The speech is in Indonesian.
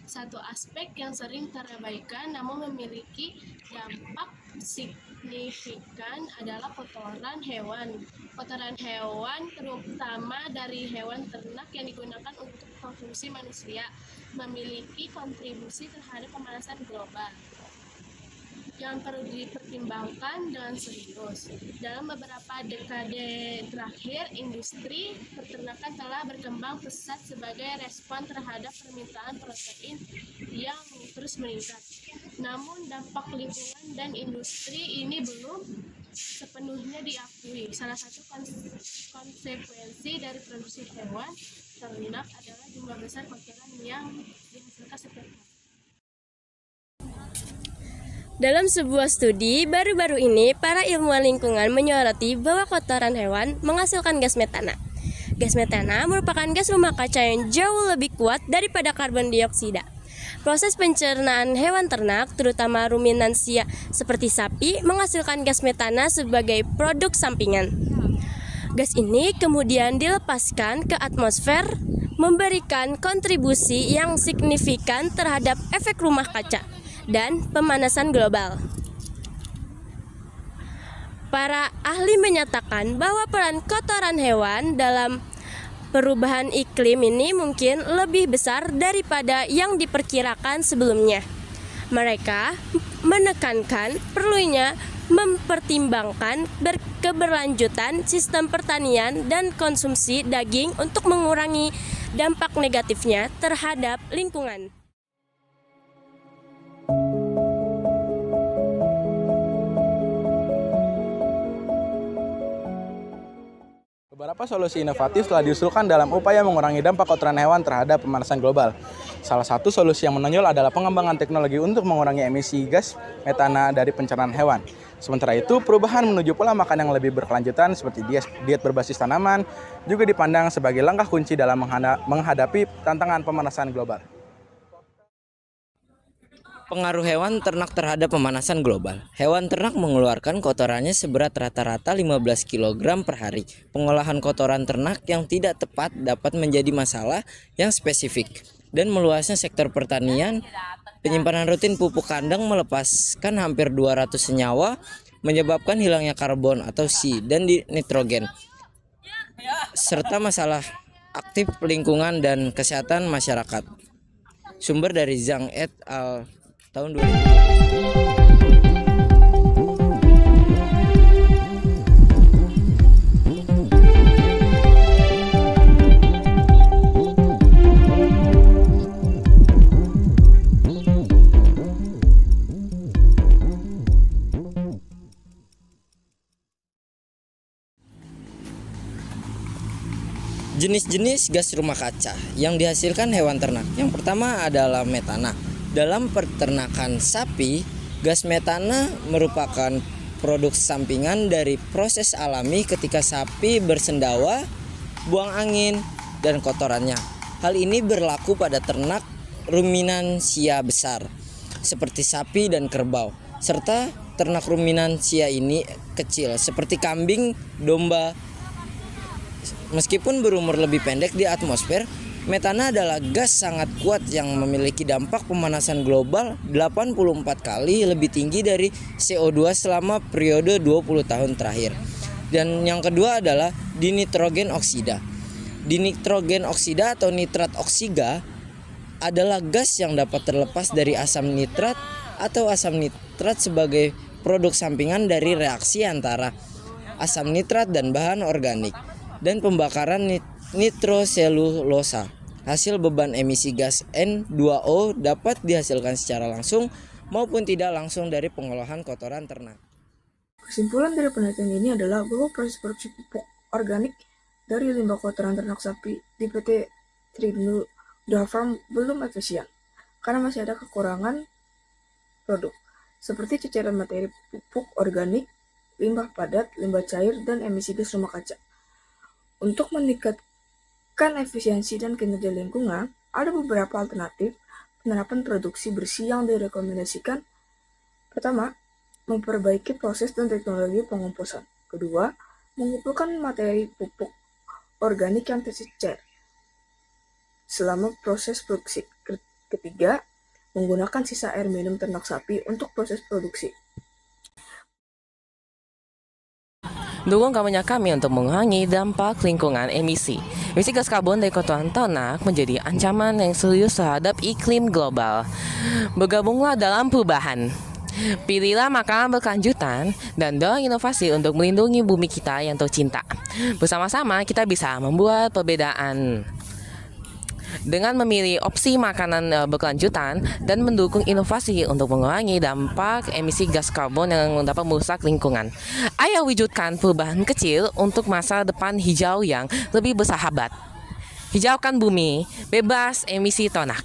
Satu aspek yang sering terabaikan namun memiliki dampak signifikan adalah kotoran hewan. Kotoran hewan, terutama dari hewan ternak yang digunakan untuk konsumsi manusia, memiliki kontribusi terhadap pemanasan global yang perlu dipertimbangkan dengan serius. Dalam beberapa dekade terakhir, industri peternakan telah berkembang pesat sebagai respon terhadap permintaan protein yang terus meningkat. Namun dampak lingkungan dan industri ini belum sepenuhnya diakui. Salah satu konsekuensi dari produksi hewan ternak adalah jumlah besar kotoran yang dihasilkan setiap hari. Dalam sebuah studi baru-baru ini, para ilmuwan lingkungan menyoroti bahwa kotoran hewan menghasilkan gas metana. Gas metana merupakan gas rumah kaca yang jauh lebih kuat daripada karbon dioksida. Proses pencernaan hewan ternak, terutama ruminansia seperti sapi, menghasilkan gas metana sebagai produk sampingan. Gas ini kemudian dilepaskan ke atmosfer, memberikan kontribusi yang signifikan terhadap efek rumah kaca dan pemanasan global. Para ahli menyatakan bahwa peran kotoran hewan dalam perubahan iklim ini mungkin lebih besar daripada yang diperkirakan sebelumnya. Mereka menekankan perlunya mempertimbangkan keberlanjutan sistem pertanian dan konsumsi daging untuk mengurangi dampak negatifnya terhadap lingkungan. Beberapa solusi inovatif telah diusulkan dalam upaya mengurangi dampak kotoran hewan terhadap pemanasan global. Salah satu solusi yang menonjol adalah pengembangan teknologi untuk mengurangi emisi gas metana dari pencernaan hewan. Sementara itu, perubahan menuju pola makan yang lebih berkelanjutan seperti diet berbasis tanaman juga dipandang sebagai langkah kunci dalam menghadapi tantangan pemanasan global. Pengaruh hewan ternak terhadap pemanasan global. Hewan ternak mengeluarkan kotorannya seberat rata-rata 15 kg per hari. Pengolahan kotoran ternak yang tidak tepat dapat menjadi masalah yang spesifik. Dan meluasnya sektor pertanian, penyimpanan rutin pupuk kandang melepaskan hampir 200 senyawa, menyebabkan hilangnya karbon atau C dan nitrogen, serta masalah aktif lingkungan dan kesehatan masyarakat. Sumber dari Zhang et al. Tahun 2020. Jenis-jenis gas rumah kaca yang dihasilkan hewan ternak. Yang pertama adalah metana. Dalam peternakan sapi, gas metana merupakan produk sampingan dari proses alami ketika sapi bersendawa, buang angin, dan kotorannya. Hal ini berlaku pada ternak ruminansia besar, seperti sapi dan kerbau, serta ternak ruminansia ini kecil, seperti kambing, domba. Meskipun berumur lebih pendek di atmosfer, metana adalah gas sangat kuat yang memiliki dampak pemanasan global 84 kali lebih tinggi dari CO2 selama periode 20 tahun terakhir. Dan yang kedua adalah dinitrogen oksida. Dinitrogen oksida atau nitrat oksiga adalah gas yang dapat terlepas dari asam nitrat atau asam nitrat sebagai produk sampingan dari reaksi antara asam nitrat dan bahan organik dan pembakaran nitroselulosa. Hasil beban emisi gas N2O dapat dihasilkan secara langsung maupun tidak langsung dari pengolahan kotoran ternak. Kesimpulan dari penelitian ini adalah bahwa proses produksi pupuk organik dari limbah kotoran ternak sapi di PT Trinidad Farm belum efisien karena masih ada kekurangan produk seperti ceceran materi pupuk organik, limbah padat, limbah cair, dan emisi gas rumah kaca. Untuk meningkatkan efisiensi dan kinerja lingkungan, ada beberapa alternatif penerapan produksi bersih yang direkomendasikan. Pertama, memperbaiki proses dan teknologi pengomposan. Kedua, mengumpulkan materi pupuk organik yang tercecer selama proses produksi. Ketiga, menggunakan sisa air minum ternak sapi untuk proses produksi. Dukung kampanye kami untuk mengurangi dampak lingkungan emisi. Emisi gas karbon dari kotoran ternak menjadi ancaman yang serius terhadap iklim global. Bergabunglah dalam perubahan. Pilihlah makanan berkelanjutan dan dorong inovasi untuk melindungi bumi kita yang tercinta. Bersama-sama kita bisa membuat perbedaan. Dengan memilih opsi makanan berkelanjutan dan mendukung inovasi untuk mengurangi dampak emisi gas karbon yang dapat merusak lingkungan. Ayo wujudkan perubahan kecil untuk masa depan hijau yang lebih bersahabat. Hijaukan bumi, bebas emisi ternak.